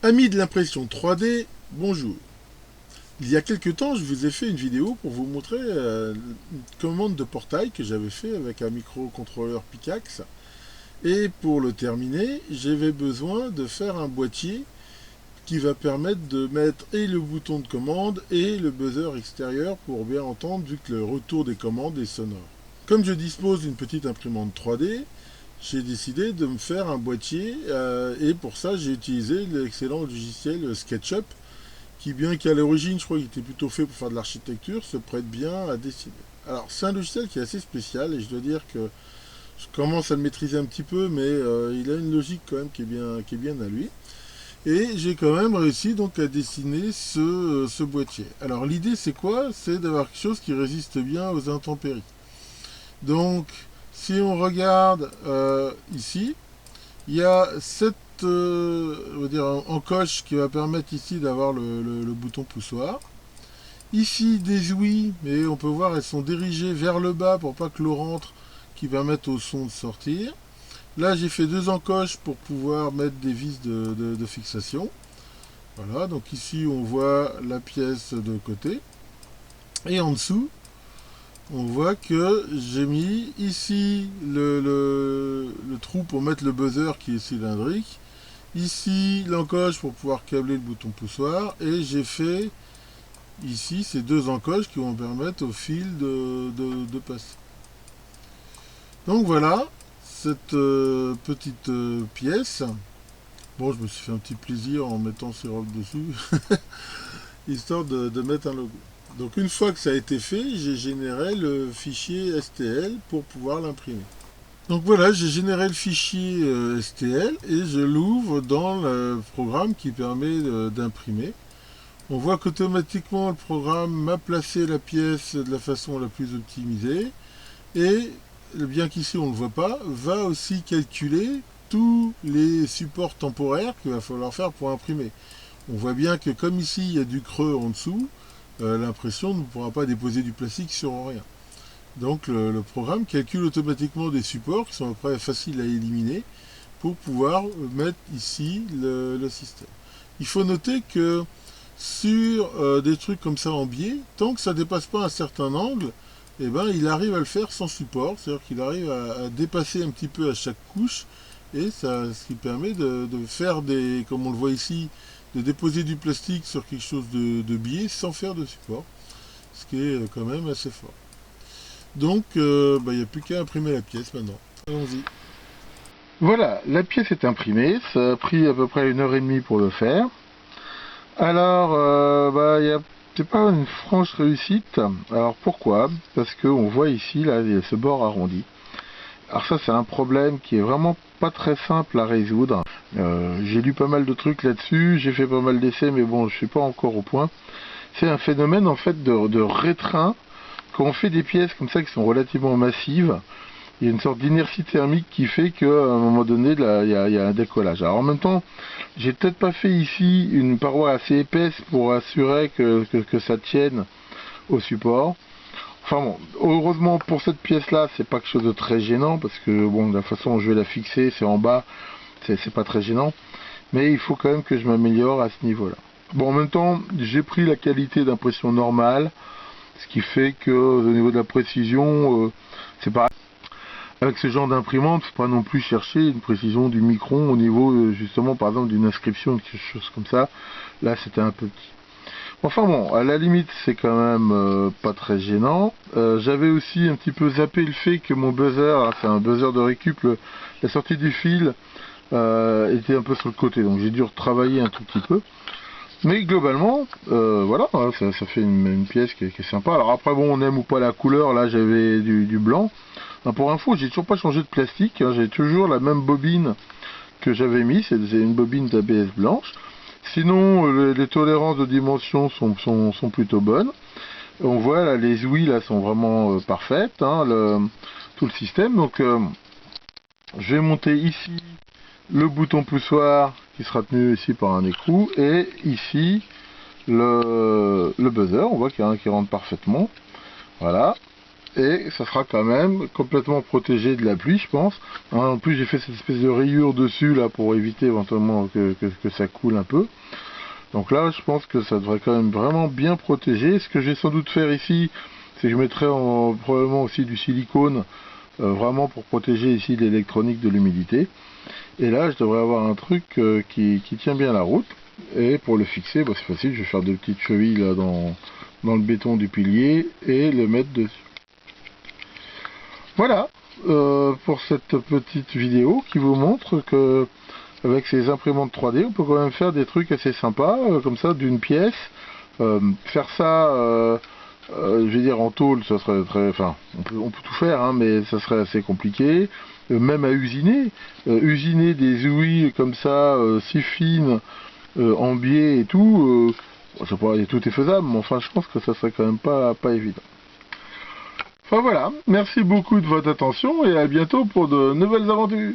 Amis de l'impression 3D, bonjour. Il y a quelques temps, je vous ai fait une vidéo pour vous montrer une commande de portail que j'avais fait avec un microcontrôleur Picax. Et pour le terminer, j'avais besoin de faire un boîtier qui va permettre de mettre et le bouton de commande et le buzzer extérieur pour bien entendre vu que le retour des commandes est sonore. Comme je dispose d'une petite imprimante 3D, j'ai décidé de me faire un boîtier et pour ça j'ai utilisé l'excellent logiciel SketchUp qui, bien qu'à l'origine je crois qu'il était plutôt fait pour faire de l'architecture, se prête bien à dessiner. Alors c'est un logiciel qui est assez spécial et je dois dire que je commence à le maîtriser un petit peu, mais il a une logique quand même qui est bien à lui. Et j'ai quand même réussi donc à dessiner ce boîtier. Alors l'idée c'est quoi? C'est d'avoir quelque chose qui résiste bien aux intempéries. Donc si on regarde ici, il y a cette on va dire, encoche qui va permettre ici d'avoir le bouton poussoir. Ici des ouïes, mais on peut voir elles sont dirigées vers le bas pour pas que l'eau rentre, qui permettent au son de sortir. Là j'ai fait deux encoches pour pouvoir mettre des vis de fixation. Voilà, donc ici on voit la pièce de côté. Et en dessous, on voit que j'ai mis ici le trou pour mettre le buzzer qui est cylindrique. Ici l'encoche pour pouvoir câbler le bouton poussoir. Et j'ai fait ici ces deux encoches qui vont permettre au fil de passer. Donc voilà cette petite pièce. Bon, je me suis fait un petit plaisir en mettant ces robes dessus, histoire de mettre un logo. Donc une fois que ça a été fait, j'ai généré le fichier STL pour pouvoir l'imprimer. Donc voilà, j'ai généré le fichier STL et je l'ouvre dans le programme qui permet d'imprimer. On voit qu'automatiquement le programme m'a placé la pièce de la façon la plus optimisée et, bien qu'ici on ne le voit pas, va aussi calculer tous les supports temporaires qu'il va falloir faire pour imprimer. On voit bien que comme ici il y a du creux en dessous, l'impression ne pourra pas déposer du plastique sur rien. Donc le programme calcule automatiquement des supports qui sont après faciles à éliminer pour pouvoir mettre ici le système. Il faut noter que sur des trucs comme ça en biais, tant que ça ne dépasse pas un certain angle, eh ben, il arrive à le faire sans support, c'est-à-dire qu'il arrive à dépasser un petit peu à chaque couche, et ça, ce qui permet de faire des, comme on le voit ici, de déposer du plastique sur quelque chose de biais sans faire de support, ce qui est quand même assez fort. Donc, il n'y a plus qu'à imprimer la pièce maintenant. Allons-y. Voilà, la pièce est imprimée, ça a pris à peu près 1 heure et demie pour le faire. Alors, c'est pas une franche réussite. Alors pourquoi? Parce qu'on voit ici, là, il y a ce bord arrondi. Alors ça, c'est un problème qui est vraiment pas très simple à résoudre. J'ai lu pas mal de trucs là-dessus, j'ai fait pas mal d'essais, mais bon, je suis pas encore au point. C'est un phénomène, en fait, de rétrain. Quand on fait des pièces comme ça qui sont relativement massives, il y a une sorte d'inertie thermique qui fait qu'à un moment donné, là, il y a un décollage. Alors en même temps, j'ai peut-être pas fait ici une paroi assez épaisse pour assurer que ça tienne au support. Enfin bon, heureusement pour cette pièce-là, c'est pas quelque chose de très gênant, parce que bon, la façon dont je vais la fixer, c'est en bas, c'est pas très gênant. Mais il faut quand même que je m'améliore à ce niveau-là. Bon, en même temps, j'ai pris la qualité d'impression normale, ce qui fait que au niveau de la précision, c'est pas avec ce genre d'imprimante, il ne faut pas non plus chercher une précision du micron au niveau justement par exemple d'une inscription, quelque chose comme ça. Là c'était un peu petit. Enfin bon, à la limite c'est quand même pas très gênant. J'avais aussi un petit peu zappé le fait que mon buzzer, c'est un buzzer de récup, la sortie du fil était un peu sur le côté, donc j'ai dû retravailler un tout petit peu. Mais globalement, voilà, ça fait une pièce qui est sympa. Alors après, bon, on aime ou pas la couleur, là j'avais du blanc. Pour info, j'ai toujours pas changé de plastique, hein, j'ai toujours la même bobine que j'avais mis, c'est une bobine d'ABS blanche. Sinon, les tolérances de dimension sont plutôt bonnes. On voit là, les ouïes là sont vraiment parfaites, hein, tout le système. Donc, je vais monter ici le bouton poussoir qui sera tenu ici par un écrou, et ici le buzzer, on voit qu'il y a un qui rentre parfaitement. Voilà. et ça sera quand même complètement protégé de la pluie, je pense. Hein, en plus j'ai fait cette espèce de rayure dessus là pour éviter éventuellement que ça coule un peu. Donc là je pense que ça devrait quand même vraiment bien protéger. Ce que je vais sans doute faire ici, c'est que je mettrai probablement aussi du silicone, vraiment pour protéger ici l'électronique de l'humidité. Et là je devrais avoir un truc qui tient bien la route. Et pour le fixer, bah, c'est facile, je vais faire deux petites chevilles là dans le béton du pilier et le mettre dessus. Voilà pour cette petite vidéo qui vous montre que avec ces imprimantes 3D on peut quand même faire des trucs assez sympas comme ça d'une pièce. Faire ça je vais dire en tôle, ça serait très, enfin on peut tout faire hein, mais ça serait assez compliqué. Même à usiner, usiner des ouïes comme ça si fines en biais et tout, je sais pas, tout est faisable, mais enfin je pense que ça serait quand même pas évident. Enfin voilà, merci beaucoup de votre attention et à bientôt pour de nouvelles aventures.